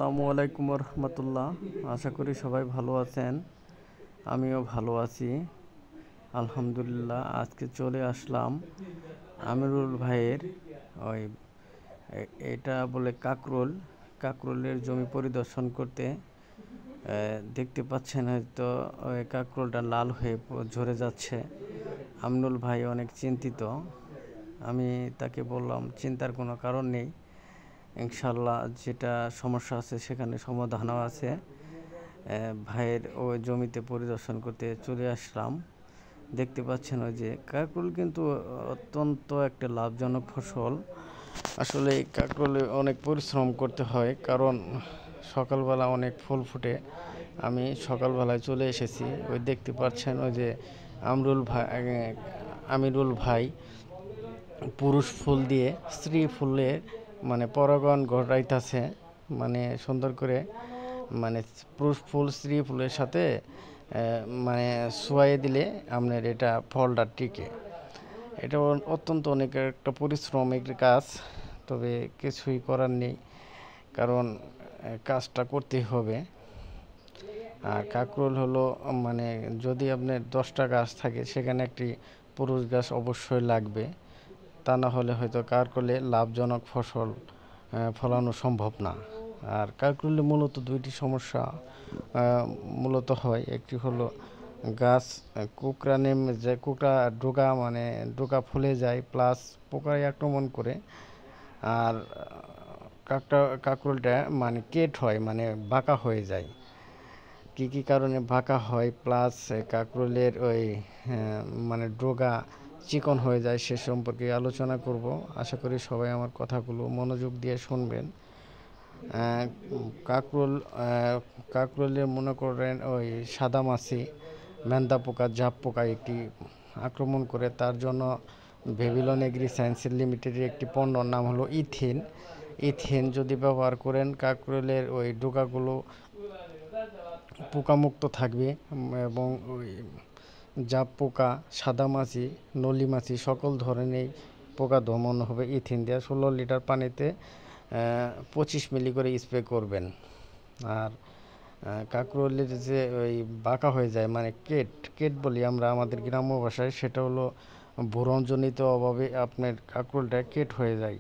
আসসালামু আলাইকুম রহমতুল্লাহ। আশা করি সবাই ভালো আছেন, আমিও ভালো আছি আলহামদুলিল্লাহ। আজকে চলে আসলাম আমিরুল ভাইয়ের ওই এটা বলে কাকরোলের জমি পরিদর্শন করতে। দেখতে পাচ্ছেন হয়তো ওই কাকরোলটা লাল হয়ে ঝরে যাচ্ছে। আমিনুল ভাই অনেক চিন্তিত। আমি তাকে বললাম চিন্তার কোনো কারণ নেই, ইনশাল্লাহ যেটা সমস্যা আছে সেখানে সমাধানও আছে। ভাইয়ের ওই জমিতে পরিদর্শন করতে চলে আসলাম। দেখতে পাচ্ছেন ওই যে কাকরোল কিন্তু অত্যন্ত একটা লাভজনক ফসল। আসলে এই কাকরোলে অনেক পরিশ্রম করতে হয়, কারণ সকালবেলা অনেক ফুল ফুটে। আমি সকালবেলায় চলে এসেছি। ওই দেখতে পাচ্ছেন ওই যে আমিরুল ভাই পুরুষ ফুল দিয়ে স্ত্রী ফুলের মানে পরাগণ ঘটাইতেছে, মানে সুন্দর করে, মানে পুরুষ ফুল স্ত্রী ফুলের সাথে মানে ছোঁয়াই দিলে আপনার এটা ফলটা টিকে। এটা অত্যন্ত অনেক একটা পরিশ্রমিক কাজ, তবে কিছুই করার নেই, কারণ কাজটা করতেই হবে। আর কাকরোল হলো মানে যদি আপনার 10টা গাছ থাকে সেখানে একটি পুরুষ গাছ অবশ্যই লাগবে, তা না হলে হয়তো কাকরোলে লাভজনক ফসল ফলানো সম্ভব না। আর কাকরোলে মূলত দুইটি সমস্যা মূলত হয়। একটি হলো গাছ কুকড়া ডোকা, মানে ডোকা ফুলে যায়, প্লাস পোকায় আক্রমণ করে। আর কাকরোলটা মানে কেট হয়, মানে বাঁকা হয়ে যায়। কি কারণে বাঁকা হয়, প্লাস কাকরোলের ওই মানে ডগা চিকন হয়ে যায়, সে সম্পর্কে আলোচনা করব। আশা করি সবাই আমার কথাগুলো মনোযোগ দিয়ে শুনবেন। কাকরোলে মনে করেন ওই সাদামাছি, ম্যান্দা পোকা, জাপ পোকা একটি আক্রমণ করে। তার জন্য ভেভিলন এগ্রি সায়েন্সের লিমিটেডের একটি পণ্যর নাম হলো ইথিন যদি ব্যবহার করেন, কাকরোলের ওই ডোকাগুলো পোকামুক্ত থাকবে এবং ওই জাপ পোকা, সাদামাছি, নলিমাছি সকল ধরনের পোকা দমন হবে। ইথিন দেওয়া 16 লিটার পানিতে 25 মিলি করে স্প্রে করবেন। আর কাকরোলের যে ওই বাঁকা হয়ে যায়, মানে কেট বলি আমরা আমাদের গ্রাম্য ভাষায়, সেটা হলো বোরনজনিত অভাবে আপনার কাকরোলটা কেট হয়ে যায়।